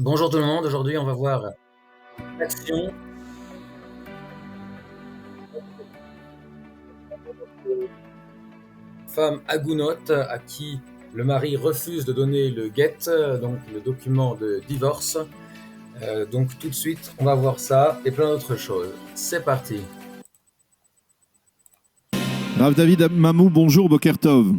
Bonjour tout le monde, aujourd'hui on va voir l'action de femme Hagounot à qui le mari refuse de donner le get, donc le document de divorce. Donc tout de suite on va voir ça et plein d'autres choses. C'est parti. Rav David Mamou, bonjour, Boker Tov.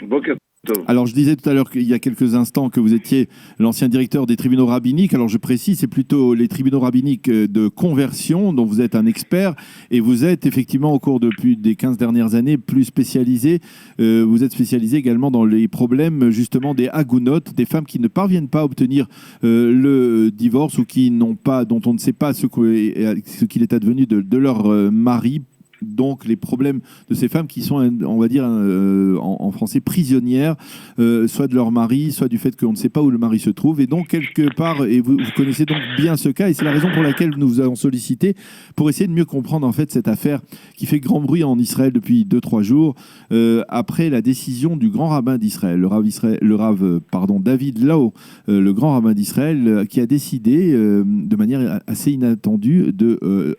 Boker Tov. Alors, je disais tout à l'heure qu'il y a quelques instants que vous étiez l'ancien directeur des tribunaux rabbiniques. Alors, je précise, c'est plutôt les tribunaux rabbiniques de conversion dont vous êtes un expert et vous êtes effectivement, au cours depuis des 15 dernières années, plus spécialisé. Vous êtes spécialisé également dans les problèmes, justement, des hagunotes, des femmes qui ne parviennent pas à obtenir le divorce ou qui n'ont pas, dont on ne sait pas ce qu'il est advenu de leur mari. Donc les problèmes de ces femmes qui sont, on va dire en français, prisonnières, soit de leur mari, soit du fait qu'on ne sait pas où le mari se trouve. Et donc quelque part, et vous connaissez donc bien ce cas, et c'est la raison pour laquelle nous vous avons sollicité, pour essayer de mieux comprendre en fait cette affaire qui fait grand bruit en Israël depuis 2-3 jours, après la décision du grand rabbin d'Israël, le Rav, David Lau, le grand rabbin d'Israël, qui a décidé de manière assez inattendue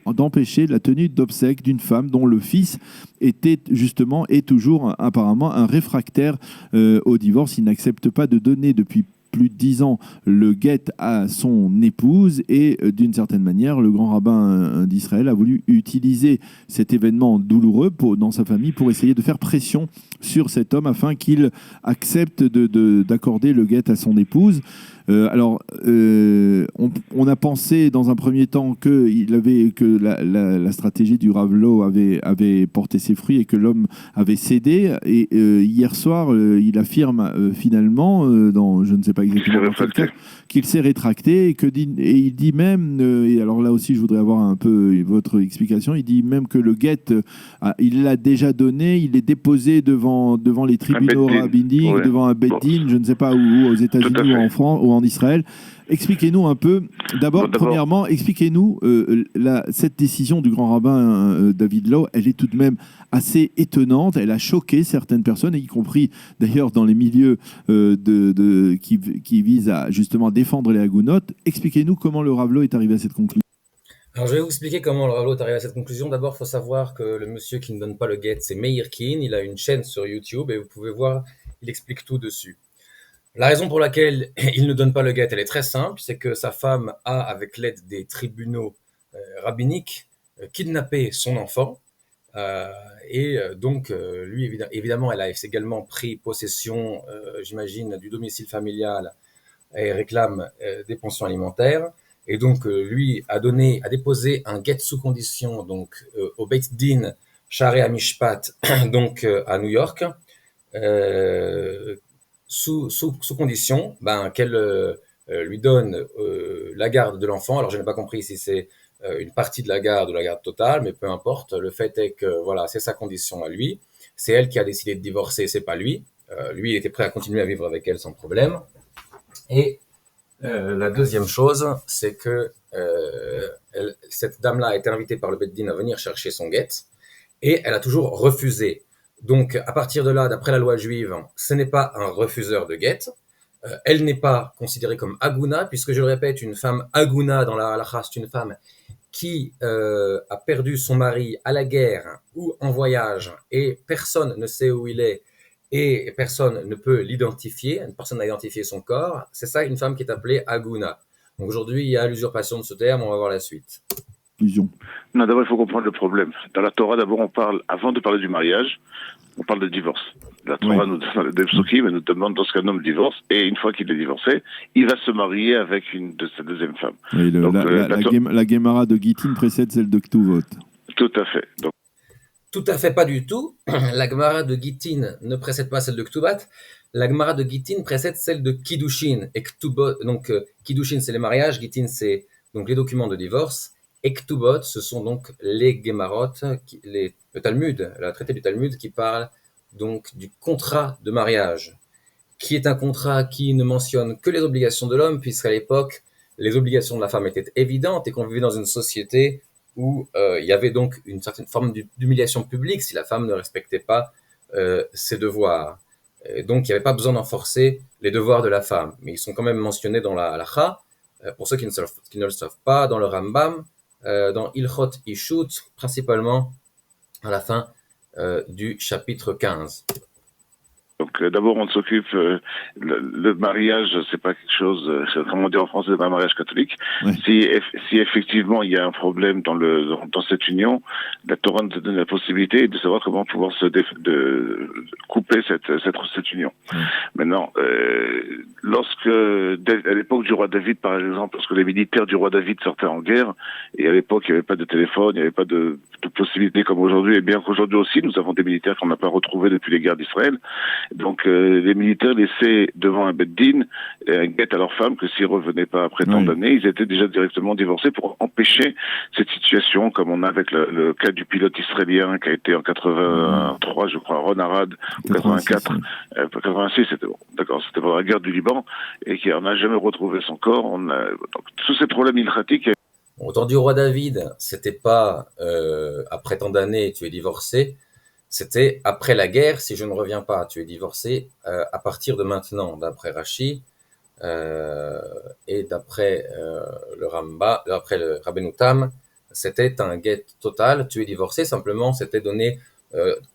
d'empêcher la tenue d'obsèques d'une femme dont le fils était justement et toujours apparemment un réfractaire au divorce. Il n'accepte pas de donner depuis plus de 10 ans le guet à son épouse et d'une certaine manière le grand rabbin d'Israël a voulu utiliser cet événement douloureux dans sa famille pour essayer de faire pression sur cet homme afin qu'il accepte d'accorder le guet à son épouse. On a pensé dans un premier temps que la stratégie du Rav Lau avait porté ses fruits et que l'homme avait cédé. Et hier soir, il affirme finalement, dans je ne sais pas exactement dans quel cas, qu'il s'est rétracté et il dit même, et alors là aussi je voudrais avoir un peu votre explication, il dit même que le guet, il l'a déjà donné, il est déposé devant les tribunaux rabbiniques, ouais. devant un beddin, je ne sais pas où, aux États-Unis ou en France ou en Israël. Expliquez-nous un peu, premièrement, expliquez-nous cette décision du grand rabbin David Lau, elle est tout de même assez étonnante, elle a choqué certaines personnes, y compris d'ailleurs dans les milieux qui visent à justement défendre les haguenotes. Expliquez-nous comment le Rav Lau est arrivé à cette conclusion. Alors je vais vous expliquer comment le Rav Lau est arrivé à cette conclusion. D'abord il faut savoir que le monsieur qui ne donne pas le get c'est Meir Kin, il a une chaîne sur YouTube et vous pouvez voir, il explique tout dessus. La raison pour laquelle il ne donne pas le guet, elle est très simple, c'est que sa femme a, avec l'aide des tribunaux rabbiniques, kidnappé son enfant. Donc, lui, évidemment, elle a également pris possession, j'imagine, du domicile familial et réclame des pensions alimentaires. Et donc, lui a déposé un guet sous condition donc au Beit Din Sharei HaMishpat, donc à New York, sous condition qu'elle lui donne la garde de l'enfant. Alors je n'ai pas compris si c'est une partie de la garde ou la garde totale, mais peu importe. Le fait est que voilà, c'est sa condition à lui. C'est elle qui a décidé de divorcer, c'est pas lui. Lui, il était prêt à continuer à vivre avec elle sans problème. Et la deuxième chose, c'est que cette dame-là a été invitée par le Beddin à venir chercher son guet et elle a toujours refusé. Donc, à partir de là, d'après la loi juive, ce n'est pas un refuseur de guet. Elle n'est pas considérée comme aguna, puisque je le répète, une femme aguna dans la halakha, c'est une femme qui a perdu son mari à la guerre ou en voyage et personne ne sait où il est et personne ne peut l'identifier, personne n'a identifié son corps. C'est ça une femme qui est appelée aguna. Donc aujourd'hui, il y a l'usurpation de ce terme, on va voir la suite. Non, d'abord, il faut comprendre le problème. Dans la Torah, d'abord, on parle, avant de parler du mariage, on parle de divorce. La Torah nous demande lorsqu'un homme divorce, et une fois qu'il est divorcé, il va se marier avec une de sa deuxième femme. Oui, la Gemara de Gittin précède celle de Ktuvot. Tout à fait. Tout à fait pas du tout. La Gemara de Gittin ne précède pas celle de Ktubat. La Gemara de Gittin précède celle de Kiddushin. Et Ktubot, donc Kiddushin c'est les mariages, Gittin c'est donc les documents de divorce. Et Ktubot, ce sont donc les Gemarot, le Talmud, la traité du Talmud qui parle donc du contrat de mariage, qui est un contrat qui ne mentionne que les obligations de l'homme, puisqu'à l'époque, les obligations de la femme étaient évidentes et qu'on vivait dans une société où il y avait donc une certaine forme d'humiliation publique si la femme ne respectait pas ses devoirs. Et donc, il n'y avait pas besoin d'enforcer les devoirs de la femme, mais ils sont quand même mentionnés dans la halakha. Pour ceux qui ne le savent pas, dans le Rambam, dans Ilchot Ishut, principalement à la fin du chapitre 15. Donc d'abord on s'occupe le mariage, c'est pas quelque chose, comme on dit en français, c'est pas un mariage catholique. Ouais. Si effectivement il y a un problème dans cette union, la Torah nous donne la possibilité de savoir comment pouvoir de couper cette union. Maintenant, à l'époque du roi David par exemple, lorsque les militaires du roi David sortaient en guerre, et à l'époque il n'y avait pas de téléphone, il n'y avait pas de possibilité comme aujourd'hui, et bien qu'aujourd'hui aussi nous avons des militaires qu'on n'a pas retrouvés depuis les guerres d'Israël. Donc les militaires laissaient devant un beddin un guet à leur femme que s'ils revenaient pas après tant d'années, ils étaient déjà directement divorcés pour empêcher cette situation, comme on a avec le cas du pilote israélien qui a été en 83, je crois, Ron Arad, 84, 86, c'était bon, d'accord, c'était pendant la guerre du Liban, et qui n'a jamais retrouvé son corps. Donc, tous ces problèmes ilchatiques. Autant du roi David, c'était pas après tant d'années tu es divorcé, c'était après la guerre, si je ne reviens pas, tu es divorcé à partir de maintenant, d'après Rashi et d'après d'après le Rabbeinu Tam, c'était un guet total, tu es divorcé, simplement c'était donné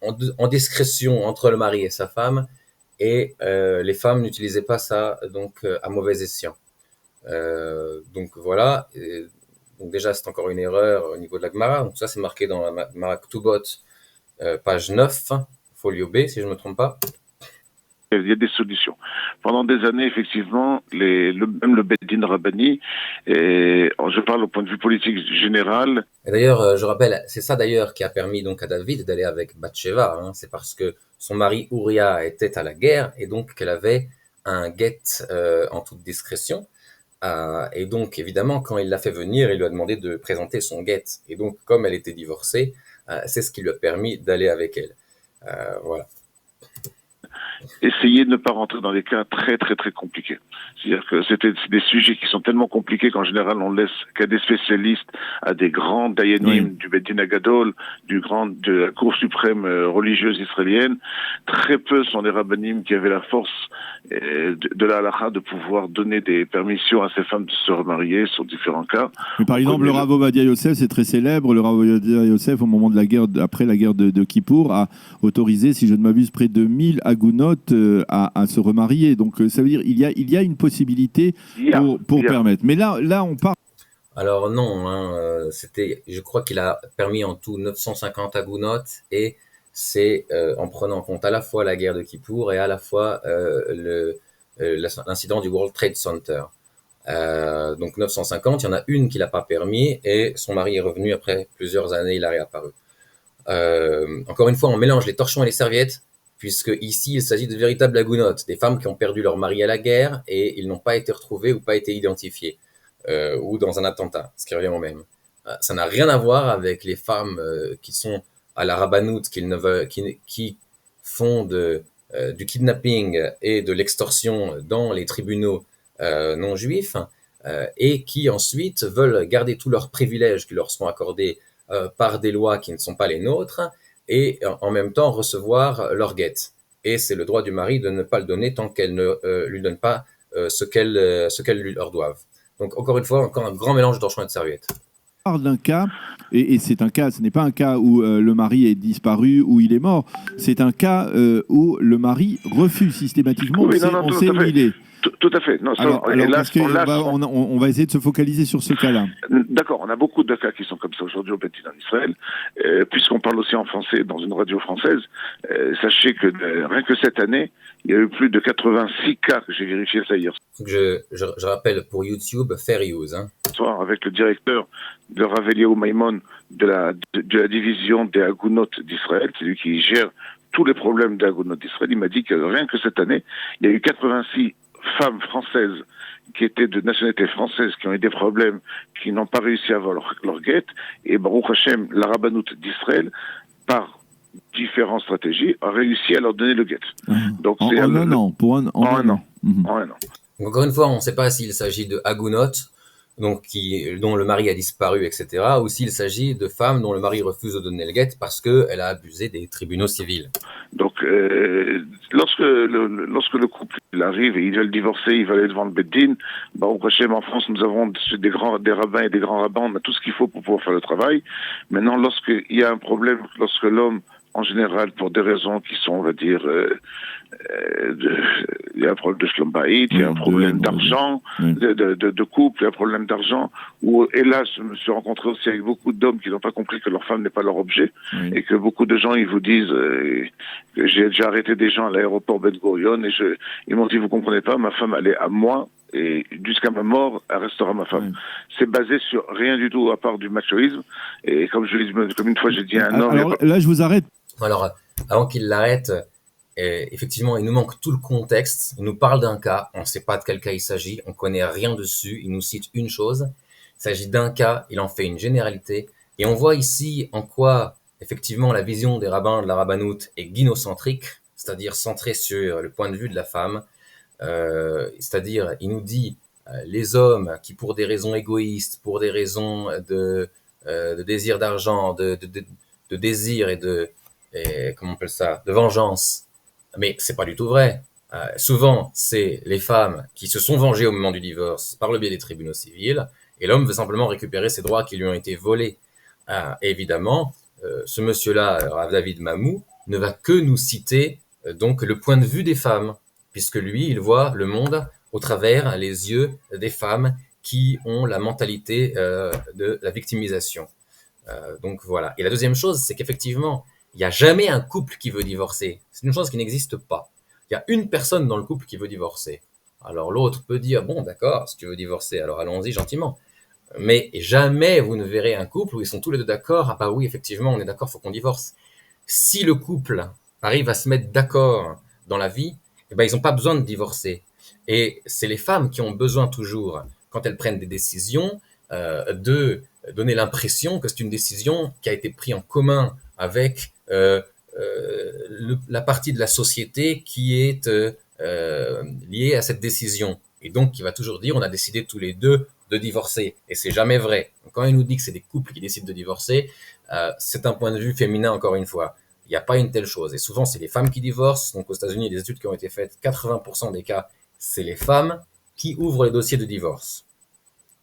en discrétion entre le mari et sa femme, et les femmes n'utilisaient pas ça donc à mauvais escient. Donc voilà. Donc déjà, c'est encore une erreur au niveau de la Gemara. Donc ça, c'est marqué dans la Gemara Ktubot, page 9, folio B, si je ne me trompe pas. Il y a des solutions. Pendant des années, effectivement, même le Beddin Rabbani, et je parle au point de vue politique général. Et d'ailleurs, je rappelle, c'est ça d'ailleurs qui a permis donc à David d'aller avec Bathsheba. C'est parce que son mari Uriah était à la guerre et donc qu'elle avait un guet en toute discrétion. Et donc, évidemment, quand il l'a fait venir, il lui a demandé de présenter son guet. Et donc, comme elle était divorcée, c'est ce qui lui a permis d'aller avec elle. Voilà. Essayez de ne pas rentrer dans des cas très très très compliqués. C'est-à-dire que c'est des sujets qui sont tellement compliqués qu'en général on laisse qu'à des spécialistes, à des grands dayanim du Beddin Agadol, de la Cour suprême religieuse israélienne. Très peu sont les rabbinim qui avaient la force de la halakha de pouvoir donner des permissions à ces femmes de se remarier sur différents cas. Mais par exemple, le Rav Ovadia Yosef, c'est très célèbre. Le Rav Ovadia Yosef, au moment de la guerre, après la guerre de Kippour, a autorisé, si je ne m'abuse, près de 1000 agounotes à se remarier. Donc ça veut dire il y a une possibilité pour permettre. Mais là on parle. Alors non, je crois qu'il a permis en tout 950 agounotes, et c'est en prenant en compte à la fois la guerre de Kippour et à la fois l'incident du World Trade Center. Donc 950, il y en a une qui l'a pas permis, et son mari est revenu après plusieurs années, il a réapparu. Encore une fois, on mélange les torchons et les serviettes, puisque ici il s'agit de véritables agounotes, des femmes qui ont perdu leur mari à la guerre et ils n'ont pas été retrouvés ou pas été identifiés, ou dans un attentat, ce qui revient au même. Ça n'a rien à voir avec les femmes qui sont à la rabbanout, qui font du kidnapping et de l'extorsion dans les tribunaux non juifs, et qui ensuite veulent garder tous leurs privilèges qui leur sont accordés par des lois qui ne sont pas les nôtres, et en même temps recevoir leur guet. Et c'est le droit du mari de ne pas le donner tant qu'elle ne lui donne pas ce qu'elles leur doivent. Donc encore une fois, encore un grand mélange d'enchants et de serviettes. On parle d'un cas, et c'est un cas, ce n'est pas un cas où le mari est disparu, où il est mort, c'est un cas où le mari refuse systématiquement, on sait où il est. Tout à fait. Non, on va essayer de se focaliser sur ce cas-là. D'accord, on a beaucoup de cas qui sont comme ça aujourd'hui au Beddin en Israël. Puisqu'on parle aussi en français dans une radio française, sachez que rien que cette année, il y a eu plus de 86 cas, que j'ai vérifié ça hier. Je rappelle pour YouTube, fair use. Avec le directeur de Rav Eliyahu Maimon de la division des Agounot d'Israël, c'est lui qui gère tous les problèmes des Agounot d'Israël, il m'a dit que rien que cette année, il y a eu 86 femmes françaises qui étaient de nationalité française, qui ont eu des problèmes, qui n'ont pas réussi à avoir leur guet, et Baruch Hashem, la rabbanout d'Israël, par différentes stratégies, a réussi à leur donner le guet. Donc en un an. Encore une fois, on ne sait pas s'il s'agit de Agounot, donc dont le mari a disparu, etc., ou s'il s'agit de femmes dont le mari refuse de donner le guet parce qu'elle a abusé des tribunaux civils. Donc, lorsque lorsque le couple il arrive et ils veulent divorcer, ils veulent aller devant le Beddin, au Hachem, en France, nous avons des rabbins et des grands rabbins, on a tout ce qu'il faut pour pouvoir faire le travail. Maintenant, lorsqu'il y a un problème, lorsque l'homme, en général, pour des raisons qui sont, on va dire, il y a un problème de shlom bayit, il y a un problème d'argent, de couple, il y a un problème d'argent, où, hélas, je me suis rencontré aussi avec beaucoup d'hommes qui n'ont pas compris que leur femme n'est pas leur objet, et que beaucoup de gens, ils vous disent, que j'ai déjà arrêté des gens à l'aéroport Ben Gurion, et ils m'ont dit, vous comprenez pas, ma femme, elle est à moi, et jusqu'à ma mort, elle restera ma femme. C'est basé sur rien du tout à part du machoïsme, et comme une fois j'ai dit à un homme... Alors là, je vous arrête. Alors, avant qu'il l'arrête, effectivement, il nous manque tout le contexte. Il nous parle d'un cas, on ne sait pas de quel cas il s'agit, on connaît rien dessus. Il nous cite une chose, il s'agit d'un cas, il en fait une généralité. Et on voit ici en quoi, effectivement, la vision des rabbins de la rabbanoute est gynocentrique, c'est-à-dire centrée sur le point de vue de la femme. C'est-à-dire, il nous dit les hommes qui, pour des raisons égoïstes, pour des raisons de désir d'argent, de désir et comment on appelle ça, de vengeance. Mais c'est pas du tout vrai. Souvent, c'est les femmes qui se sont vengées au moment du divorce par le biais des tribunaux civils, et l'homme veut simplement récupérer ses droits qui lui ont été volés. Et évidemment, ce monsieur-là, Rav David Mamou, ne va que nous citer donc le point de vue des femmes, puisque lui, il voit le monde au travers les yeux des femmes qui ont la mentalité de la victimisation. Donc voilà. Et la deuxième chose, c'est qu'effectivement, il n'y a jamais un couple qui veut divorcer. C'est une chose qui n'existe pas. Il y a une personne dans le couple qui veut divorcer. Alors l'autre peut dire, bon d'accord, si tu veux divorcer, alors allons-y gentiment. Mais jamais vous ne verrez un couple où ils sont tous les deux d'accord, ah bah oui, effectivement, on est d'accord, faut qu'on divorce. Si le couple arrive à se mettre d'accord dans la vie, eh ben, ils n'ont pas besoin de divorcer. Et c'est les femmes qui ont besoin toujours, quand elles prennent des décisions, de donner l'impression que c'est une décision qui a été prise en commun avec la partie de la société qui est liée à cette décision. Et donc, il va toujours dire, on a décidé tous les deux de divorcer. Et c'est jamais vrai. Donc, quand il nous dit que c'est des couples qui décident de divorcer, c'est un point de vue féminin, encore une fois. Il n'y a pas une telle chose. Et souvent, c'est les femmes qui divorcent. Donc, aux États-Unis, il y a des études qui ont été faites. 80% des cas, c'est les femmes qui ouvrent les dossiers de divorce.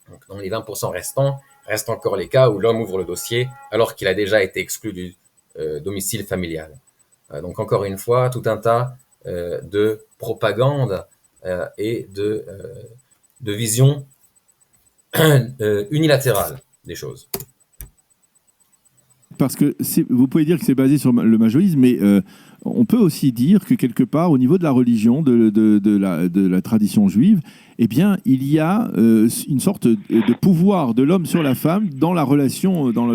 Donc, dans les 20% restants, restent encore les cas où l'homme ouvre le dossier alors qu'il a déjà été exclu du domicile familial. Donc, encore une fois, tout un tas de propagande et de vision unilatérale des choses. Parce que vous pouvez dire que c'est basé sur le majoïsme, mais on peut aussi dire que quelque part, au niveau de la religion, de la tradition juive, eh bien, il y a une sorte de pouvoir de l'homme sur la femme dans la relation dans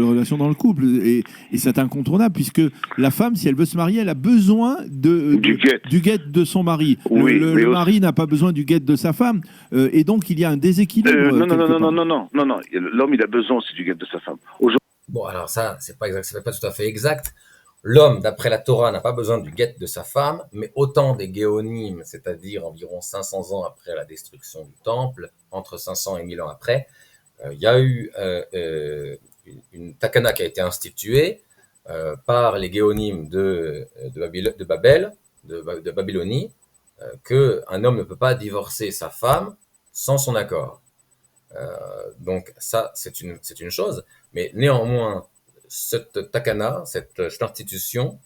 le couple. Et c'est incontournable, puisque la femme, si elle veut se marier, elle a besoin du guet de son mari. Oui, le mari n'a pas besoin du guet de sa femme. Et donc, il y a un déséquilibre. Non. L'homme, il a besoin aussi du guet de sa femme. Bon, alors ça, c'est pas exact, c'est pas tout à fait exact. L'homme, d'après la Torah, n'a pas besoin du guet de sa femme, mais autant des géonim, c'est-à-dire environ 500 ans après la destruction du temple, entre 500 et 1000 ans après, il y a eu une takana qui a été instituée par les géonim de Babylonie, qu'un homme ne peut pas divorcer sa femme sans son accord. Donc ça, c'est une chose, mais néanmoins, cette takana, cette institution,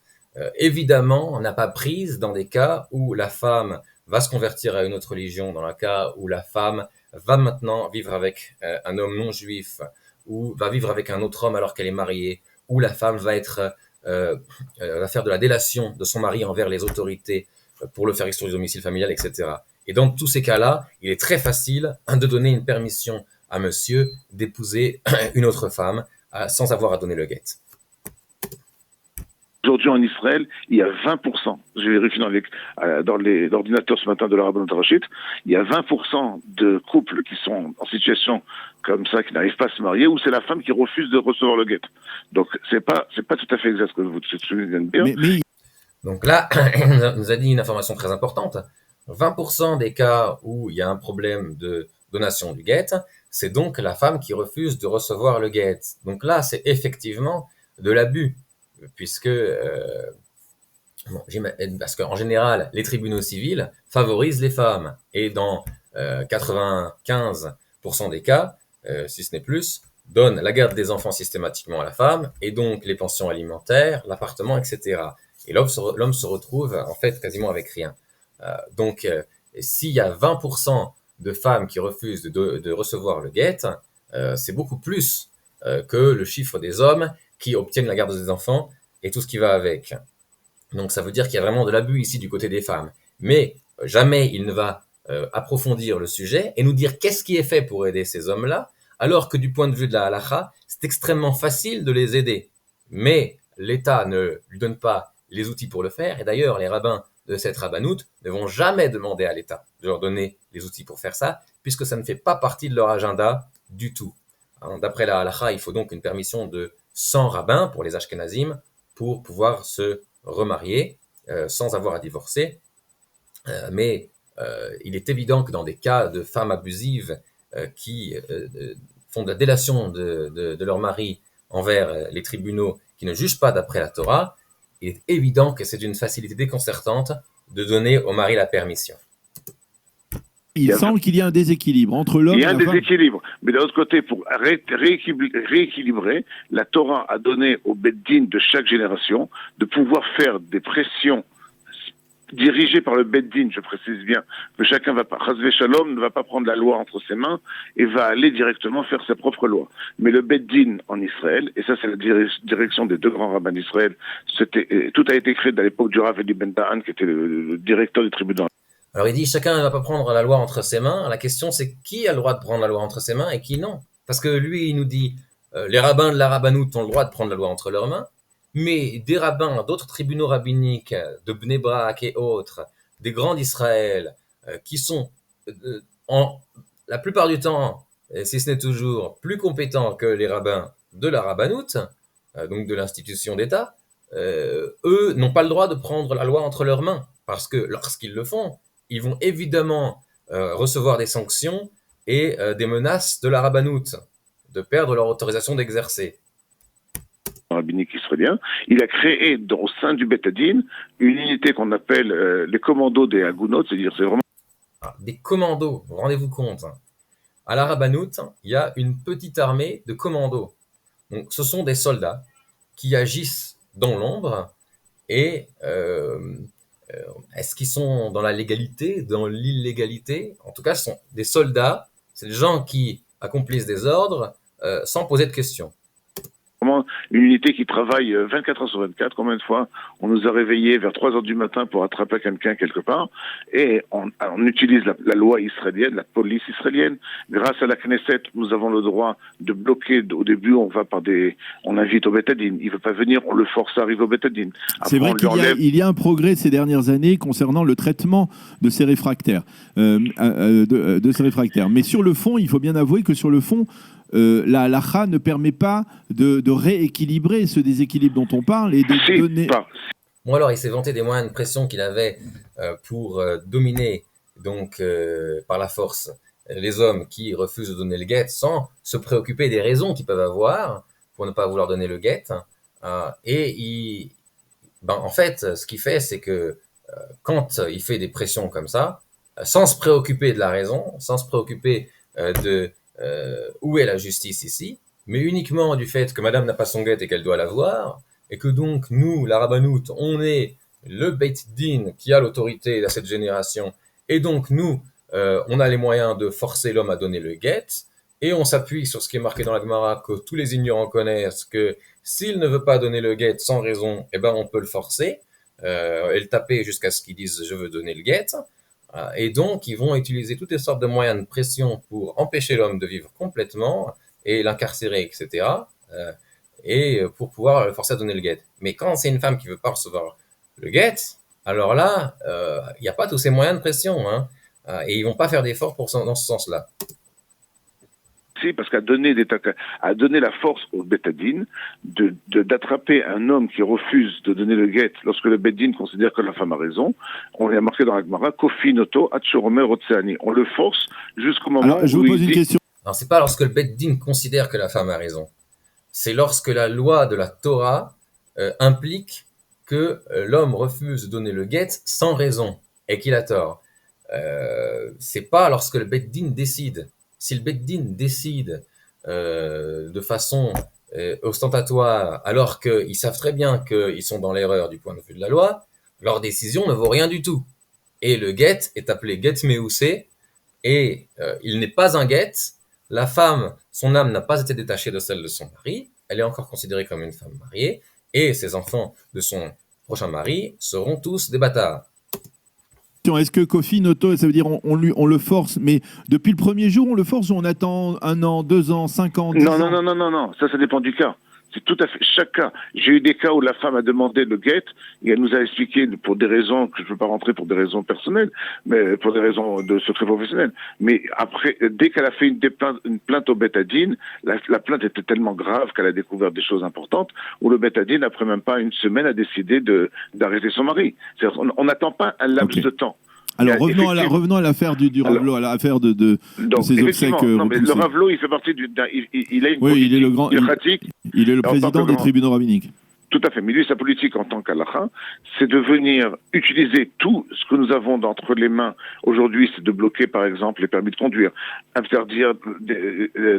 évidemment, n'a pas prise dans des cas où la femme va se convertir à une autre religion, dans le cas où la femme va maintenant vivre avec un homme non juif, ou va vivre avec un autre homme alors qu'elle est mariée, ou la femme va va faire de la délation de son mari envers les autorités pour le faire exclure du domicile familial, etc. Et dans tous ces cas-là, il est très facile de donner une permission à monsieur d'épouser une autre femme sans avoir à donner le guet. Aujourd'hui en Israël, il y a 20%, j'ai vérifié dans l'ordinateur ce matin de la Rabbanut Rachit, il y a 20% de couples qui sont en situation comme ça, qui n'arrivent pas à se marier, où c'est la femme qui refuse de recevoir le guet. Donc c'est pas tout à fait exact ce que vous soulignez bien. Donc là, il nous a dit une information très importante. 20% des cas où il y a un problème de donation du guet, c'est donc la femme qui refuse de recevoir le guet. Donc là, c'est effectivement de l'abus, puisque Bon, parce qu'en général, les tribunaux civils favorisent les femmes. Et dans 95% des cas, si ce n'est plus, donnent la garde des enfants systématiquement à la femme, et donc les pensions alimentaires, l'appartement, etc. Et l'homme se retrouve en fait quasiment avec rien. Donc, s'il y a 20% de femmes qui refusent de recevoir le guet, c'est beaucoup plus que le chiffre des hommes qui obtiennent la garde des enfants et tout ce qui va avec. Donc ça veut dire qu'il y a vraiment de l'abus ici du côté des femmes. Mais jamais il ne va approfondir le sujet et nous dire qu'est-ce qui est fait pour aider ces hommes-là, alors que du point de vue de la halakha, c'est extrêmement facile de les aider. Mais l'État ne lui donne pas les outils pour le faire. Et d'ailleurs, les rabbins de cette rabbanoute ne vont jamais demander à l'État de leur donner les outils pour faire ça, puisque ça ne fait pas partie de leur agenda du tout. D'après la halakha, il faut donc une permission de 100 rabbins pour les ashkenazim pour pouvoir se remarier sans avoir à divorcer. Mais il est évident que dans des cas de femmes abusives qui font de la délation de leur mari envers les tribunaux qui ne jugent pas d'après la Torah, il est évident que c'est une facilité déconcertante de donner au mari la permission. Il semble qu'il y a un déséquilibre entre l'homme et la femme. Il y a un déséquilibre. Mais d'un autre côté, pour rééquilibrer, la Torah a donné au Beddin de chaque génération de pouvoir faire des pressions dirigées par le Beddin, je précise bien, que chacun va pas, Chasvé Shalom ne va pas prendre la loi entre ses mains et va aller directement faire sa propre loi. Mais le Beddin en Israël, et ça c'est la direction des deux grands rabbins d'Israël, tout a été créé à l'époque du Rav Eli Ben Da'an, qui était le directeur du tribunal. Alors il dit chacun ne va pas prendre la loi entre ses mains. La question c'est qui a le droit de prendre la loi entre ses mains et qui non. Parce que lui il nous dit les rabbins de la rabbanoute ont le droit de prendre la loi entre leurs mains, mais des rabbins d'autres tribunaux rabbiniques, de Bnei Brak et autres, des grands d'Israël, qui sont la plupart du temps, si ce n'est toujours, plus compétents que les rabbins de la rabbanoute, donc de l'institution d'État, eux n'ont pas le droit de prendre la loi entre leurs mains. Parce que lorsqu'ils le font, ils vont évidemment recevoir des sanctions et des menaces de la rabbanoute, de perdre leur autorisation d'exercer. Rabbinique israélien, il a créé au sein du Beth Din une unité qu'on appelle les commandos des Agunot, c'est-à-dire c'est vraiment... Des commandos, rendez-vous compte. À la rabbanoute, il y a une petite armée de commandos. Donc, ce sont des soldats qui agissent dans l'ombre et... est-ce qu'ils sont dans la légalité, dans l'illégalité? En tout cas, ce sont des soldats, c'est des gens qui accomplissent des ordres sans poser de questions. Une unité qui travaille 24 heures sur 24. Combien de fois on nous a réveillés vers 3 heures du matin pour attraper quelqu'un quelque part, et on utilise la loi israélienne, la police israélienne. Grâce à la Knesset, nous avons le droit de bloquer. Au début, on invite au Beth Din. Il ne veut pas venir, on le force à arriver au Beth Din. C'est vrai qu'il y a un progrès ces dernières années concernant le traitement de ces réfractaires. De ces réfractaires. Mais sur le fond, il faut bien avouer que sur le fond, la halakha ne permet pas de rééquilibrer ce déséquilibre dont on parle et de donner... Bon alors, il s'est vanté des moyens de pression qu'il avait pour dominer donc par la force les hommes qui refusent de donner le guet sans se préoccuper des raisons qu'ils peuvent avoir pour ne pas vouloir donner le guet. En fait, ce qu'il fait, c'est que quand il fait des pressions comme ça, sans se préoccuper de la raison, sans se préoccuper où est la justice ici, mais uniquement du fait que madame n'a pas son guet et qu'elle doit l'avoir, et que donc nous, la rabbanoute, on est le Beit Din qui a l'autorité à cette génération, et donc nous, on a les moyens de forcer l'homme à donner le guet, et on s'appuie sur ce qui est marqué dans la Gemara, que tous les ignorants connaissent, que s'il ne veut pas donner le guet sans raison, eh ben on peut le forcer, et le taper jusqu'à ce qu'il dise « je veux donner le guet », et donc, ils vont utiliser toutes les sortes de moyens de pression pour empêcher l'homme de vivre complètement et l'incarcérer, etc. Et pour pouvoir le forcer à donner le guet. Mais quand c'est une femme qui ne veut pas recevoir le guet, alors là, il n'y a pas tous ces moyens de pression. Et ils ne vont pas faire d'efforts dans ce sens-là. Parce qu'à donner la force au Beth Din d'attraper un homme qui refuse de donner le guet lorsque le Beth Din considère que la femme a raison. On l'a marqué dans la Gemara, Kofi Noto Atchorome Rotseani. On le force jusqu'au moment où je vous pose une question. Alors, c'est pas lorsque le Beth Din considère que la femme a raison. C'est lorsque la loi de la Torah implique que l'homme refuse de donner le guet sans raison et qu'il a tort. C'est pas lorsque le Beit Din décide. Si le Beit Din décide de façon ostentatoire, alors qu'ils savent très bien qu'ils sont dans l'erreur du point de vue de la loi, leur décision ne vaut rien du tout. Et le guet est appelé guet meoussé, et il n'est pas un guet. La femme, son âme n'a pas été détachée de celle de son mari, elle est encore considérée comme une femme mariée, et ses enfants de son prochain mari seront tous des bâtards. Est-ce que Kofi Noto, ça veut dire on le force, mais depuis le premier jour, on le force ou on attend 1 an, 2 ans, 5 ans, 10 ans? Non. Ça dépend du cas. C'est tout à fait chaque cas. J'ai eu des cas où la femme a demandé le guet et elle nous a expliqué pour des raisons que je ne veux pas rentrer pour des raisons personnelles, mais pour des raisons de secret professionnel. Mais après, dès qu'elle a fait une plainte au Beit Hadin, la plainte était tellement grave qu'elle a découvert des choses importantes où le Beit Hadin, après même pas une semaine, a décidé d'arrêter son mari. On n'attend pas un laps de temps. Alors revenons à l'affaire du Ravelot, à l'affaire de ces obsèques. Non, mais le Ravelot, il fait partie il a une politique, il est le grand, il est le président des tribunaux rabbiniques. Tout à fait. Mais lui, sa politique en tant qu'halakha, c'est de venir utiliser tout ce que nous avons entre les mains aujourd'hui, c'est de bloquer, par exemple, les permis de conduire, interdire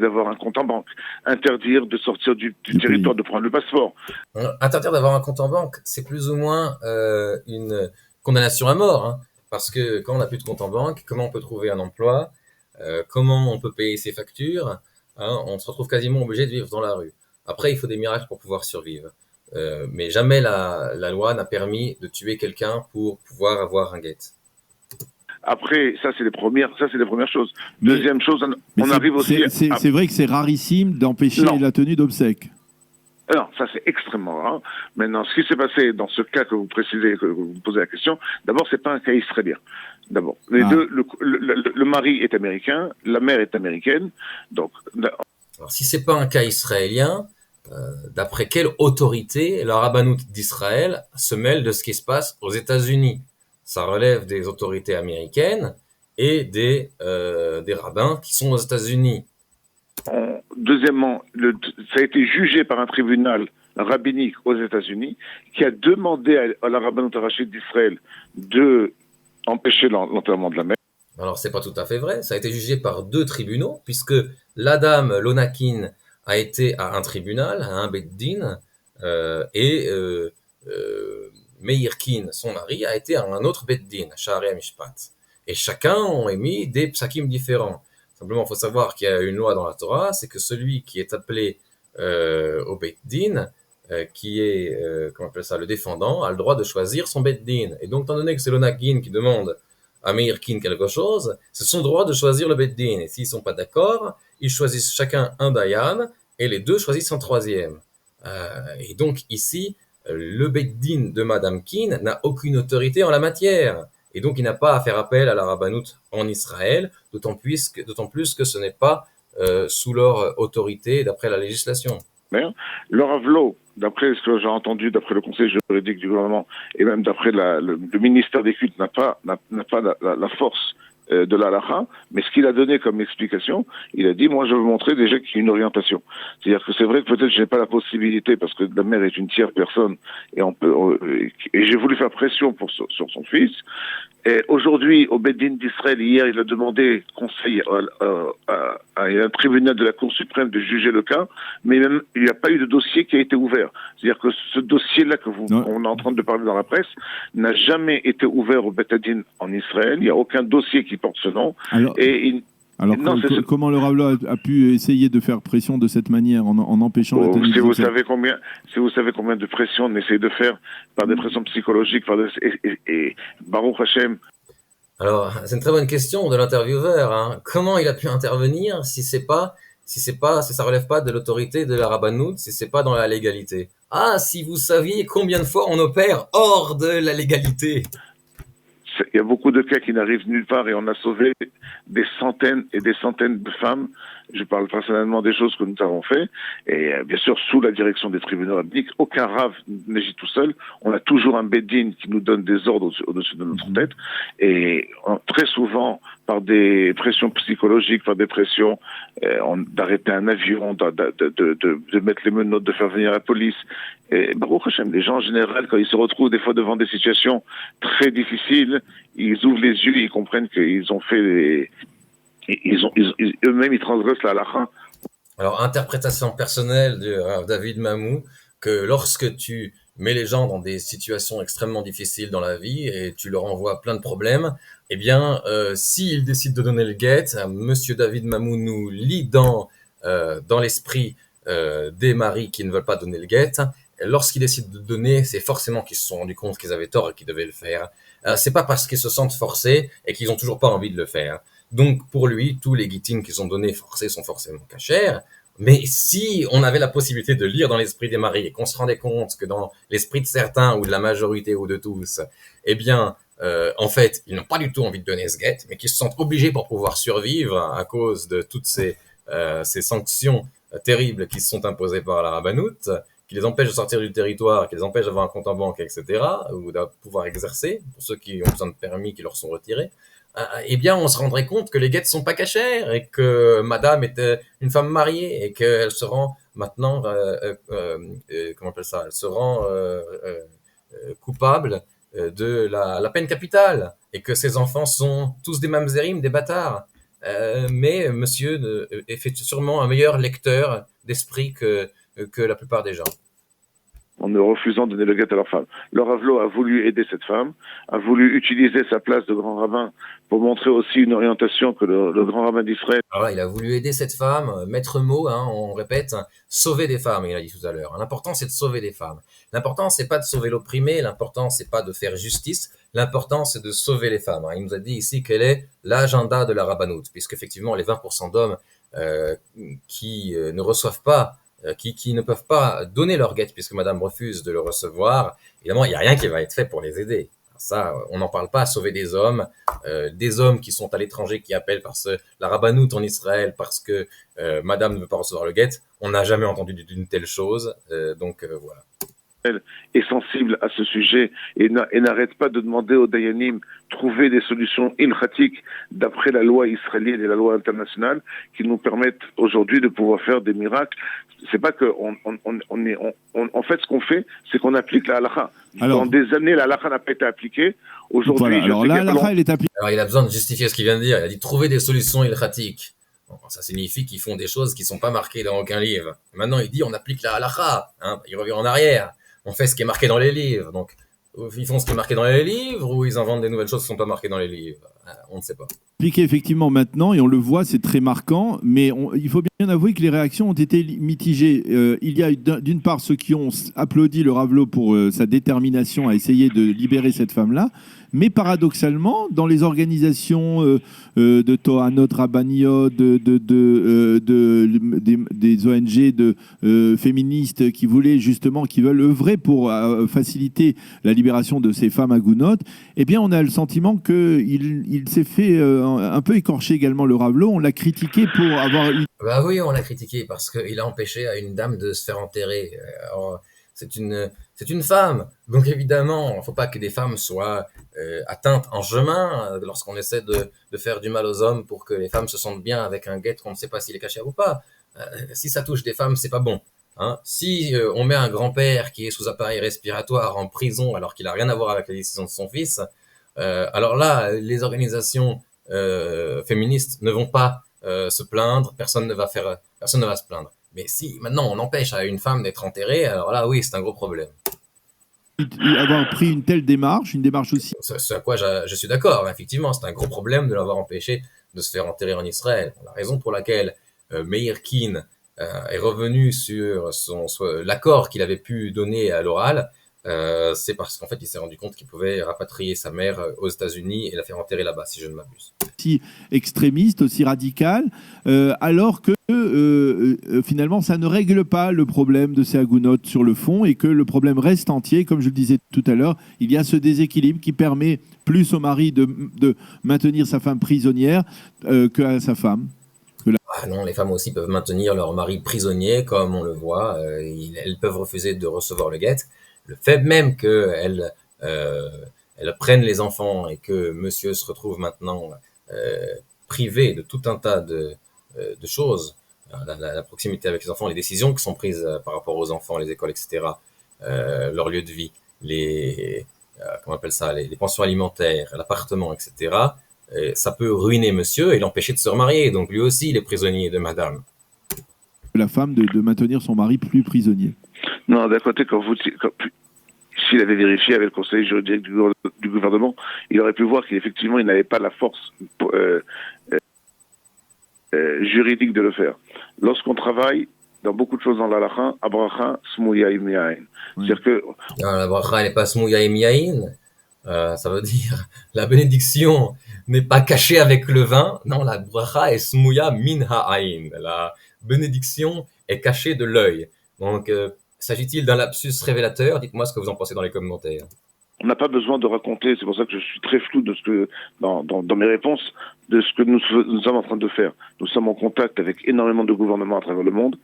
d'avoir un compte en banque, interdire de sortir du territoire, de prendre le passeport. Interdire d'avoir un compte en banque, c'est plus ou moins une condamnation à mort, hein. Parce que quand on n'a plus de compte en banque, comment on peut trouver un emploi, comment on peut payer ses factures, hein, on se retrouve quasiment obligé de vivre dans la rue. Après, il faut des miracles pour pouvoir survivre. Mais jamais la loi n'a permis de tuer quelqu'un pour pouvoir avoir un guet. Après, ça c'est les premières choses. Deuxième chose, on arrive aussi. C'est vrai que c'est rarissime d'empêcher la tenue d'obsèques. Non, ça c'est extrêmement rare. Maintenant, ce qui s'est passé dans ce cas que vous précisez, que vous posez la question, d'abord c'est pas un cas israélien. D'abord, les deux, le mari est américain, la mère est américaine, donc. Alors, si c'est pas un cas israélien, d'après quelle autorité la rabbanout d'Israël se mêle de ce qui se passe aux États-Unis? Ça relève des autorités américaines et des rabbins qui sont aux États-Unis. Deuxièmement, ça a été jugé par un tribunal rabbinique aux États-Unis qui a demandé à la rabbanout arachide d'Israël de empêcher l'enterrement de la mère. Alors, c'est pas tout à fait vrai. Ça a été jugé par 2 tribunaux, puisque la dame Lonakin a été à un tribunal, à un Beit Din, et Meir Kin, son mari, a été à un autre Beit Din, Shaarei Mishpat. Et chacun ont émis des psakim différents. Simplement, il faut savoir qu'il y a une loi dans la Torah, c'est que celui qui est appelé au Beit Din, qui est, comment on appelle ça, le défendant, a le droit de choisir son Beit Din. Et donc, étant donné que c'est l'Onakin qui demande à Meir Kin quelque chose, c'est son droit de choisir le Beit Din. Et s'ils sont pas d'accord, ils choisissent chacun un Dayan, et les 2 choisissent un 3e. Et donc, ici, le Beit Din de Madame Kin n'a aucune autorité en la matière. Et donc, il n'a pas à faire appel à la rabbanout en Israël, d'autant plus que ce n'est pas sous leur autorité d'après la législation. Le Ravelot, d'après ce que j'ai entendu, d'après le conseil juridique du gouvernement, et même d'après le ministère des cultes, n'a pas la force de la halakha, mais ce qu'il a donné comme explication, il a dit, moi je veux montrer déjà qu'il y a une orientation. C'est-à-dire que c'est vrai que peut-être je n'ai pas la possibilité, parce que la mère est une tierce personne, et j'ai voulu faire pression sur son fils. Et aujourd'hui, au Beit Din d'Israël, hier, il a demandé conseil à un tribunal de la Cour suprême de juger le cas, mais même il n'y a pas eu de dossier qui a été ouvert. C'est-à-dire que ce dossier-là qu'on est en train de parler dans la presse n'a jamais été ouvert au Beit Din en Israël. Il n'y a aucun dossier qui porte ce nom. Comment le Ravelot a pu essayer de faire pression de cette manière en empêchant la tenue si vous savez combien de pression on essaie de faire par des pressions psychologiques, et Baruch Hashem. Alors, c'est une très bonne question de l'intervieweur, hein. Comment il a pu intervenir si ça relève pas de l'autorité de la rabbanout, si c'est pas dans la légalité? Ah, si vous saviez combien de fois on opère hors de la légalité. Il y a beaucoup de cas qui n'arrivent nulle part et on a sauvé des centaines et des centaines de femmes. Je parle personnellement des choses que nous avons fait. Et bien sûr, sous la direction des tribunaux rabbiniques, aucun rave n'agit tout seul. On a toujours un bédine qui nous donne des ordres au-dessus de notre tête. Et très souvent, par des pressions psychologiques, par des pressions d'arrêter un avion, de mettre les menottes, de faire venir la police. Et Baruch Hashem, les gens en général, quand ils se retrouvent des fois devant des situations très difficiles, ils ouvrent les yeux, ils comprennent qu'ils ont fait eux-mêmes, ils transgressent la halakha. Alors, interprétation personnelle de David Mamou, que lorsque tu mets les gens dans des situations extrêmement difficiles dans la vie et tu leur envoies plein de problèmes, eh bien, s'ils décident de donner le guet, Monsieur David Mamou nous lit dans l'esprit des maris qui ne veulent pas donner le guet. Lorsqu'ils décident de donner, c'est forcément qu'ils se sont rendus compte qu'ils avaient tort et qu'ils devaient le faire. C'est pas parce qu'ils se sentent forcés et qu'ils ont toujours pas envie de le faire. Donc, pour lui, tous les guitines qu'ils ont donnés forcés sont forcément cachers. Mais si on avait la possibilité de lire dans l'esprit des maris et qu'on se rendait compte que dans l'esprit de certains ou de la majorité ou de tous, eh bien, en fait, ils n'ont pas du tout envie de donner ce guet, mais qu'ils se sentent obligés pour pouvoir survivre à cause de toutes ces sanctions terribles qui se sont imposées par la rabbanoute, qui les empêchent de sortir du territoire, qui les empêchent d'avoir un compte en banque, etc., ou de pouvoir exercer, pour ceux qui ont besoin de permis qui leur sont retirés. Eh bien, on se rendrait compte que les guettes sont pas cachères et que madame était une femme mariée et qu'elle se rend maintenant, comment on appelle ça, elle se rend coupable de la peine capitale et que ses enfants sont tous des mamzerim, des bâtards. Mais monsieur est sûrement un meilleur lecteur d'esprit que la plupart des gens. En ne refusant de donner le guet à leur femme. Le Ravlo a voulu aider cette femme, a voulu utiliser sa place de grand rabbin pour montrer aussi une orientation que le grand rabbin d'Israël. Alors là, il a voulu aider cette femme, maître mot, on répète, sauver des femmes, il a dit tout à l'heure. L'important, c'est de sauver des femmes. L'important, c'est pas de sauver l'opprimé, l'important, c'est pas de faire justice, l'important, c'est de sauver les femmes. Il nous a dit ici quel est l'agenda de la rabbanoute, puisqu'effectivement, les 20% d'hommes qui ne reçoivent pas qui ne peuvent pas donner leur guet puisque madame refuse de le recevoir, évidemment, il n'y a rien qui va être fait pour les aider. Ça, on n'en parle pas, sauver des hommes qui sont à l'étranger, qui appellent la rabbanoute en Israël parce que madame ne veut pas recevoir le guet. On n'a jamais entendu d'une telle chose, donc voilà. Est sensible à ce sujet et n'arrête pas de demander aux Dayanim trouver des solutions ilchatiques d'après la loi israélienne et la loi internationale qui nous permettent aujourd'hui de pouvoir faire des miracles. C'est pas que en fait, ce qu'on fait, c'est qu'on applique la halakha. Dans des années, la halakha n'a pas été appliquée. Aujourd'hui, voilà. Alors la halakha, elle est appliquée. Alors il a besoin de justifier ce qu'il vient de dire. Il a dit trouver des solutions ilchatiques. Bon, ça signifie qu'ils font des choses qui sont pas marquées dans aucun livre. Maintenant, il dit on applique la halakha. Il revient en arrière. On fait ce qui est marqué dans les livres. Donc, ils font ce qui est marqué dans les livres ou ils inventent des nouvelles choses qui ne sont pas marquées dans les livres. On ne sait pas. Appliqué effectivement maintenant, et on le voit, c'est très marquant, mais il faut bien avouer que les réactions ont été mitigées. Il y a d'une part ceux qui ont applaudi le Ravlo pour sa détermination à essayer de libérer cette femme-là, mais paradoxalement, dans les organisations de Tohanot Rabbaniot, des ONG féministes qui veulent œuvrer pour faciliter la libération de ces femmes agounotes, eh bien, on a le sentiment qu'il s'est fait un peu écorcher également le Ravlo. On l'a critiqué pour avoir eu... Bah oui, on l'a critiqué parce qu'il a empêché à une dame de se faire enterrer. Alors, c'est une femme. Donc évidemment, il ne faut pas que des femmes soient atteintes en chemin lorsqu'on essaie de faire du mal aux hommes pour que les femmes se sentent bien avec un guet qu'on ne sait pas s'il est caché ou pas. Si ça touche des femmes, c'est pas bon. Si on met un grand-père qui est sous appareil respiratoire en prison alors qu'il n'a rien à voir avec la décision de son fils, alors là, les organisations féministes ne vont pas se plaindre, personne ne va se plaindre. Mais si maintenant on empêche à une femme d'être enterrée, alors là oui, c'est un gros problème. Avoir pris une telle démarche, une démarche aussi. Ce à quoi je suis d'accord, effectivement, c'est un gros problème de l'avoir empêché de se faire enterrer en Israël. La raison pour laquelle Meir Kin est revenu sur l'accord qu'il avait pu donner à l'oral, c'est parce qu'en fait il s'est rendu compte qu'il pouvait rapatrier sa mère aux États-Unis et la faire enterrer là-bas, si je ne m'abuse. aussi extrémiste, aussi radical, alors que finalement ça ne règle pas le problème de ces agounot sur le fond et que le problème reste entier. Comme je le disais tout à l'heure, il y a ce déséquilibre qui permet plus au mari de maintenir sa femme prisonnière qu'à sa femme. Ah non, les femmes aussi peuvent maintenir leur mari prisonnier, comme on le voit. Elles peuvent refuser de recevoir le guet. Le fait même qu'elles elles prennent les enfants et que monsieur se retrouve maintenant privé de tout un tas de choses, la proximité avec les enfants, les décisions qui sont prises par rapport aux enfants, les écoles, etc., leur lieu de vie, comment on appelle ça, les pensions alimentaires, l'appartement, etc., ça peut ruiner monsieur et l'empêcher de se remarier. Donc lui aussi, il est prisonnier de madame. La femme de maintenir son mari plus prisonnier. Non, d'un côté, s'il avait vérifié avec le conseil juridique du gouvernement, il aurait pu voir qu'effectivement, il n'avait pas la force juridique de le faire. Lorsqu'on travaille dans beaucoup de choses dans l'halakha, abracha, smouya imiyain. C'est-à-dire que... Non, la bracha, elle n'est pas smouya imiyain. Ça veut dire la bénédiction n'est pas cachée avec le vin. Non, la bracha est smouya min ha'ain. La bénédiction est cachée de l'œil. Donc, s'agit-il d'un lapsus révélateur? Dites-moi ce que vous en pensez dans les commentaires. On n'a pas besoin de raconter, c'est pour ça que je suis très flou de ce que, dans mes réponses, de ce que nous sommes en train de faire. Nous sommes en contact avec énormément de gouvernements à travers le monde.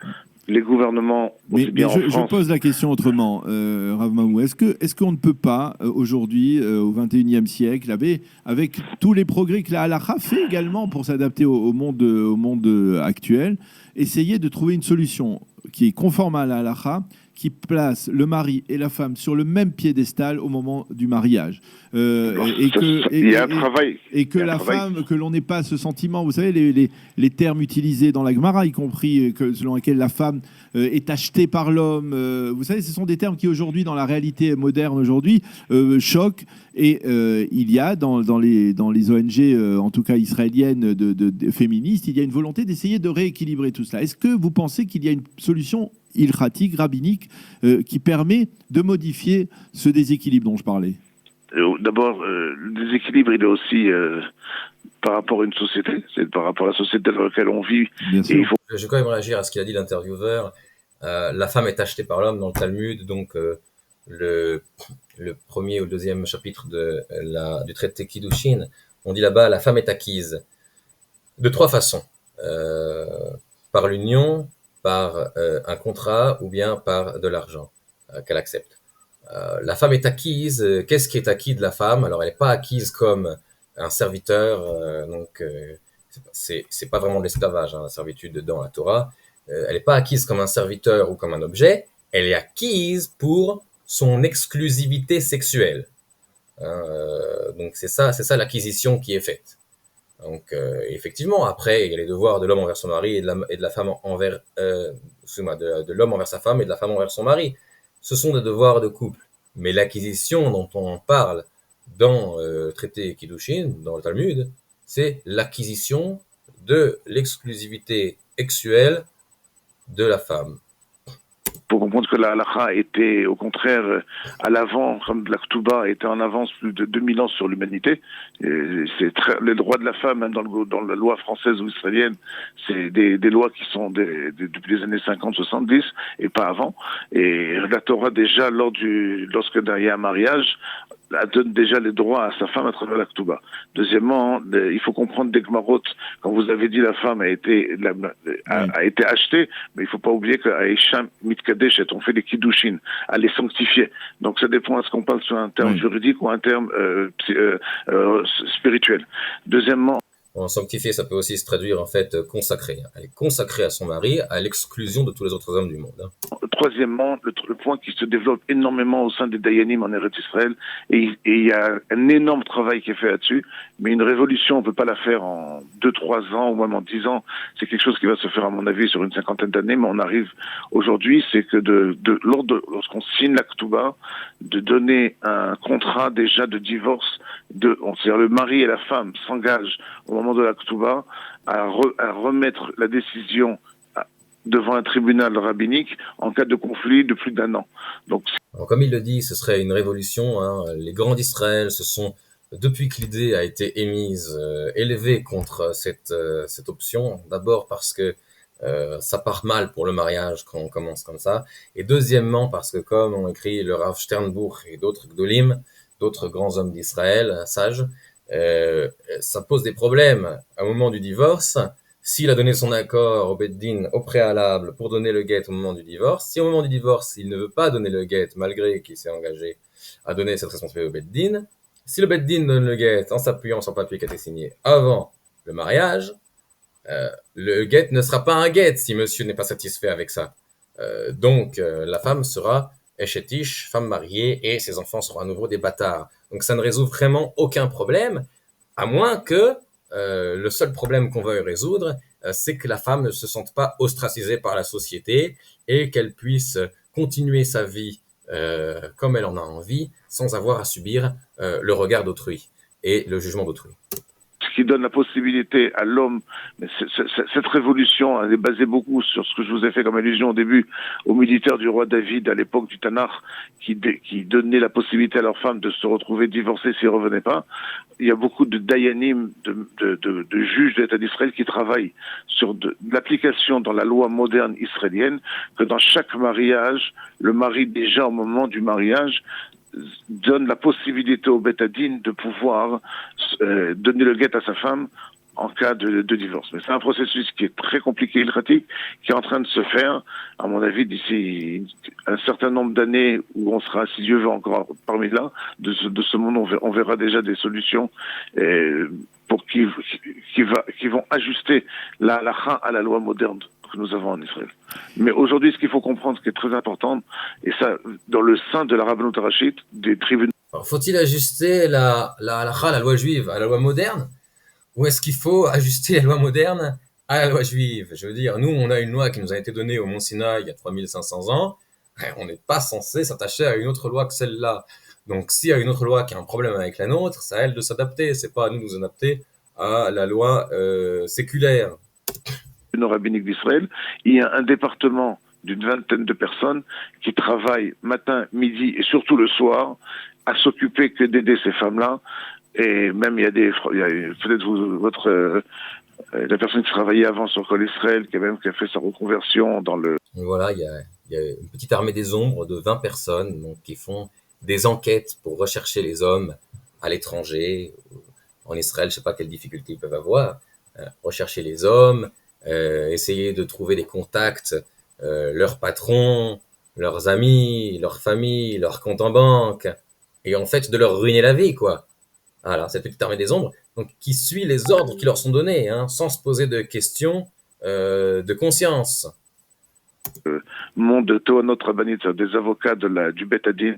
Les gouvernements, mais je pose la question autrement, Rav Mahou. Est-ce qu'on ne peut pas, aujourd'hui, au XXIe siècle, avec tous les progrès que la halakha fait également pour s'adapter au monde actuel, essayer de trouver une solution qui est conforme à la halakha, qui place le mari et la femme sur le même piédestal au moment du mariage. Et que la femme, que l'on n'ait pas ce sentiment, vous savez, les termes utilisés dans la Gemara, y compris selon lesquels la femme est achetée par l'homme, vous savez, ce sont des termes qui aujourd'hui, dans la réalité moderne aujourd'hui, choquent. Et il y a dans les ONG, en tout cas israéliennes, de féministes, il y a une volonté d'essayer de rééquilibrer tout cela. Est-ce que vous pensez qu'il y a une solution ilchatique, rabbinique, qui permet de modifier ce déséquilibre dont je parlais? D'abord, le déséquilibre, il est aussi par rapport à une société, c'est par rapport à la société dans laquelle on vit. Bien sûr. Je vais quand même réagir à ce qu'il a dit l'intervieweur. La femme est achetée par l'homme dans le Talmud, donc le premier ou le deuxième chapitre du traité Kiddushin, on dit là-bas, la femme est acquise de trois façons. Par l'union, par un contrat ou bien par de l'argent qu'elle accepte. La femme est acquise. Qu'est-ce qui est acquis de la femme? Alors, elle n'est pas acquise comme un serviteur, donc c'est pas vraiment de l'esclavage, la servitude dans la Torah. Elle n'est pas acquise comme un serviteur ou comme un objet. Elle est acquise pour son exclusivité sexuelle. Donc c'est ça l'acquisition qui est faite. Donc effectivement, après, il y a les devoirs de l'homme envers son mari et de la femme envers, de l'homme envers sa femme et de la femme envers son mari. Ce sont des devoirs de couple. Mais l'acquisition dont on parle dans le traité Kiddushin, dans le Talmud, c'est l'acquisition de l'exclusivité sexuelle de la femme. Pour comprendre que la halakha était au contraire à l'avant, comme la Ketouba était en avance plus de 2000 ans sur l'humanité. Les droits de la femme, même dans la loi française ou israélienne, c'est des lois qui sont depuis les années 50-70 et pas avant. Et la Torah déjà, lorsque il y a un mariage, elle donne déjà les droits à sa femme à travers la Ketouba. Deuxièmement, il faut comprendre des Gmarot, quand vous avez dit la femme a été achetée, mais il faut pas oublier qu'à Isham Mitkadeshet, on fait des Kiddushin, à les sanctifier. Donc ça dépend à ce qu'on parle sur un terme juridique ou un terme spirituel. Deuxièmement, sanctifier, ça peut aussi se traduire en fait consacré. Elle est consacrée à son mari, à l'exclusion de tous les autres hommes du monde. Troisièmement, le point qui se développe énormément au sein des Dayanim en Eretz Israël, et il y a un énorme travail qui est fait là-dessus, mais une révolution, on peut pas la faire en 2-3 ans ou même en 10 ans. C'est quelque chose qui va se faire, à mon avis, sur une cinquantaine d'années, mais on arrive aujourd'hui, c'est que lorsqu'on signe la Ketouba, de donner un contrat déjà de divorce, c'est-à-dire le mari et la femme s'engagent au moment de la Ketouba à remettre la décision devant un tribunal rabbinique en cas de conflit de plus d'1 an. Donc, comme il le dit, ce serait une révolution. Les grands d'Israël se sont depuis que l'idée a été émise, élevée contre cette option. D'abord parce que ça part mal pour le mariage quand on commence comme ça. Et deuxièmement parce que, comme ont écrit le Rav Sternbuch et d'autres Gdolim, d'autres grands hommes d'Israël, sages, ça pose des problèmes au moment du divorce. S'il a donné son accord au Beth Din au préalable pour donner le guet au moment du divorce, si au moment du divorce, il ne veut pas donner le guet malgré qu'il s'est engagé à donner cette responsabilité au Beth Din, si le Beth Din donne le guet en s'appuyant sur le papier qui a été signé avant le mariage, le guet ne sera pas un guet si monsieur n'est pas satisfait avec ça. Donc, la femme sera échetiche, femme mariée, et ses enfants seront à nouveau des bâtards. Donc, ça ne résout vraiment aucun problème, à moins que le seul problème qu'on veuille résoudre, c'est que la femme ne se sente pas ostracisée par la société et qu'elle puisse continuer sa vie comme elle en a envie, sans avoir à subir le regard d'autrui et le jugement d'autrui. Ce qui donne la possibilité à l'homme, mais cette révolution, elle est basée beaucoup sur ce que je vous ai fait comme allusion au début, aux militaires du roi David à l'époque du Tanakh, qui donnaient la possibilité à leurs femmes de se retrouver divorcées s'ils ne revenaient pas. Il y a beaucoup de dayanim, de juges de l'État d'Israël qui travaillent sur de l'application dans la loi moderne israélienne, que dans chaque mariage, le mari déjà au moment du mariage donne la possibilité au Beth Din de pouvoir donner le guet à sa femme en cas de divorce. Mais c'est un processus qui est très compliqué et pratique, qui est en train de se faire, à mon avis, d'ici un certain nombre d'années où on sera, si Dieu veut, encore parmi là, de ce monde, on verra déjà des solutions pour qui vont ajuster la halakha à la loi moderne que nous avons en Israël. Mais aujourd'hui, ce qu'il faut comprendre, ce qui est très important, et ça, dans le sein de la Rabbanut Harashit, des tribunaux. Alors, faut-il ajuster la halakha, la loi juive, à la loi moderne? Ou est-ce qu'il faut ajuster la loi moderne à la loi juive? Je veux dire, nous, on a une loi qui nous a été donnée au Mont Sinaï il y a 3500 ans. On n'est pas censé s'attacher à une autre loi que celle-là. Donc, s'il y a une autre loi qui a un problème avec la nôtre, c'est à elle de s'adapter. C'est pas à nous de nous adapter à la loi séculaire. Rabbinique d'Israël, il y a un département d'une vingtaine de personnes qui travaillent matin, midi et surtout le soir à s'occuper que d'aider ces femmes-là. Et même il y a peut-être la personne qui travaillait avant sur Kol Israël, qui a fait sa reconversion dans le. Voilà, il y a une petite armée des ombres de 20 personnes donc, qui font des enquêtes pour rechercher les hommes à l'étranger, en Israël, je sais pas quelles difficultés ils peuvent avoir, rechercher les hommes, essayer de trouver des contacts, leurs patrons, leurs amis, leur famille, leurs comptes en banque, et en fait de leur ruiner la vie, quoi. Voilà, cette petite armée des ombres, donc qui suit les ordres qui leur sont donnés, hein, sans se poser de questions de conscience. Monde de Toanot Rabbanit, des avocats du Beth Din,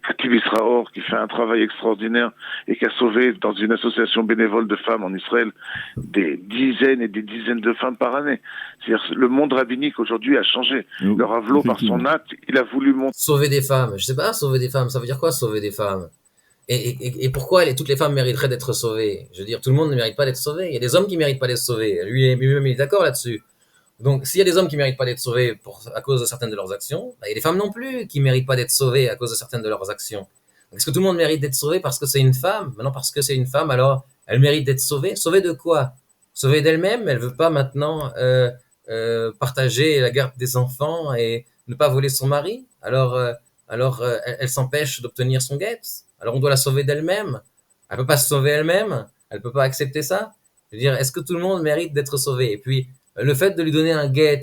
Kativ Israor, qui fait un travail extraordinaire et qui a sauvé dans une association bénévole de femmes en Israël des dizaines et des dizaines de femmes par année. C'est-à-dire le monde rabbinique aujourd'hui a changé. Le Ravlo, par son acte, il a voulu montrer. Sauver des femmes, je sais pas, sauver des femmes, ça veut dire quoi sauver des femmes? Et pourquoi toutes les femmes mériteraient d'être sauvées? Je veux dire, tout le monde ne mérite pas d'être sauvé. Il y a des hommes qui méritent pas d'être sauvés. Lui-même, il est d'accord là-dessus. Donc, s'il y a des hommes qui méritent pas d'être sauvés à cause de certaines de leurs actions, il y a des femmes non plus qui méritent pas d'être sauvées à cause de certaines de leurs actions. Donc, est-ce que tout le monde mérite d'être sauvé parce que c'est une femme? Maintenant, parce que c'est une femme, alors elle mérite d'être sauvée. Sauvée de quoi? Sauvée d'elle-même. Elle veut pas maintenant partager la garde des enfants et ne pas voler son mari. Alors, elle s'empêche d'obtenir son guet. Alors, on doit la sauver d'elle-même. Elle peut pas se sauver elle-même. Elle peut pas accepter ça. Je veux dire, est-ce que tout le monde mérite d'être sauvé? Et puis, le fait de lui donner un guet,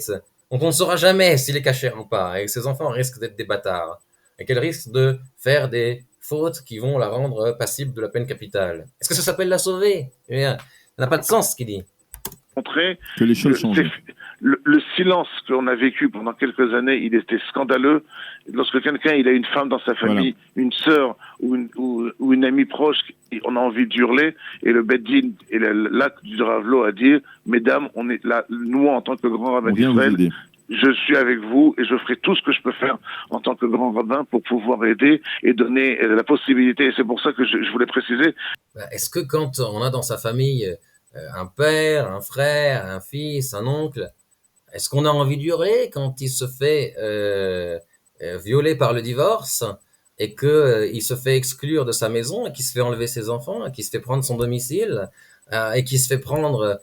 donc on ne saura jamais s'il est caché ou pas, et que ses enfants risquent d'être des bâtards, et qu'elle risque de faire des fautes qui vont la rendre passible de la peine capitale. Est-ce que ça s'appelle la sauver? Ça n'a pas de sens ce qu'il dit. Montrer que les choses changent. Le silence qu'on a vécu pendant quelques années, il était scandaleux. Lorsque quelqu'un il a une femme dans sa famille, une sœur ou une amie proche, on a envie d'hurler, et le Beth Din et l'acte du Ravlo a dit, mesdames, on est là, nous en tant que grand rabbin d'Israël, je suis avec vous et je ferai tout ce que je peux faire en tant que grand rabbin pour pouvoir aider et donner la possibilité. Et c'est pour ça que je voulais préciser. Est-ce que quand on a dans sa famille un père, un frère, un fils, un oncle, est-ce qu'on a envie d'hurler quand il se fait violer par le divorce? et que il se fait exclure de sa maison, et qu'il se fait enlever ses enfants, et qu'il se fait prendre son domicile, et qu'il se fait prendre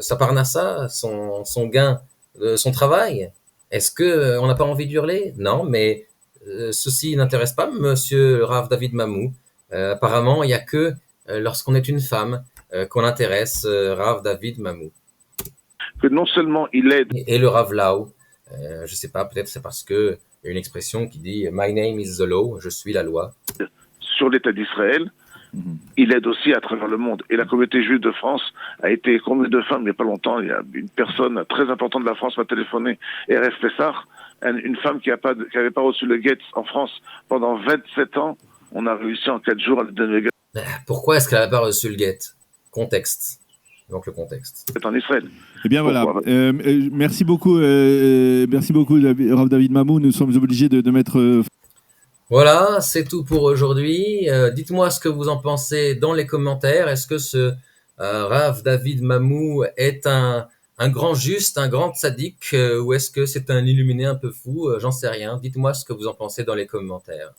sa parnassa, son gain, son travail. Est-ce que on n'a pas envie d'hurler? Non, mais ceci n'intéresse pas Monsieur Rav David Mamou. Apparemment, il n'y a que lorsqu'on est une femme qu'on intéresse Rav David Mamou. Que non seulement il aide, Et le Rav Lau, je sais pas, peut-être c'est parce que il y a une expression qui dit My name is the law, je suis la loi. sur l'État d'Israël, il aide aussi à travers le monde. Et la communauté juive de France a été comblée de femmes il n'y a pas longtemps. Il y a une personne très importante de la France m'a téléphoné, RF Pessar, une femme qui n'avait pas reçu le guet en France pendant 27 ans. On a réussi en 4 jours à lui donner le guet Pourquoi est-ce qu'elle n'a pas reçu le guet? Contexte. Donc le contexte. en Israël. Eh bien voilà, merci beaucoup, Rav David Mamou. Nous sommes obligés de mettre... Voilà, c'est tout pour aujourd'hui. Dites-moi ce que vous en pensez dans les commentaires. Est-ce que ce Rav David Mamou est un grand juste, un grand tzaddik, ou est-ce que c'est un illuminé un peu fou? J'en sais rien. Dites-moi ce que vous en pensez dans les commentaires.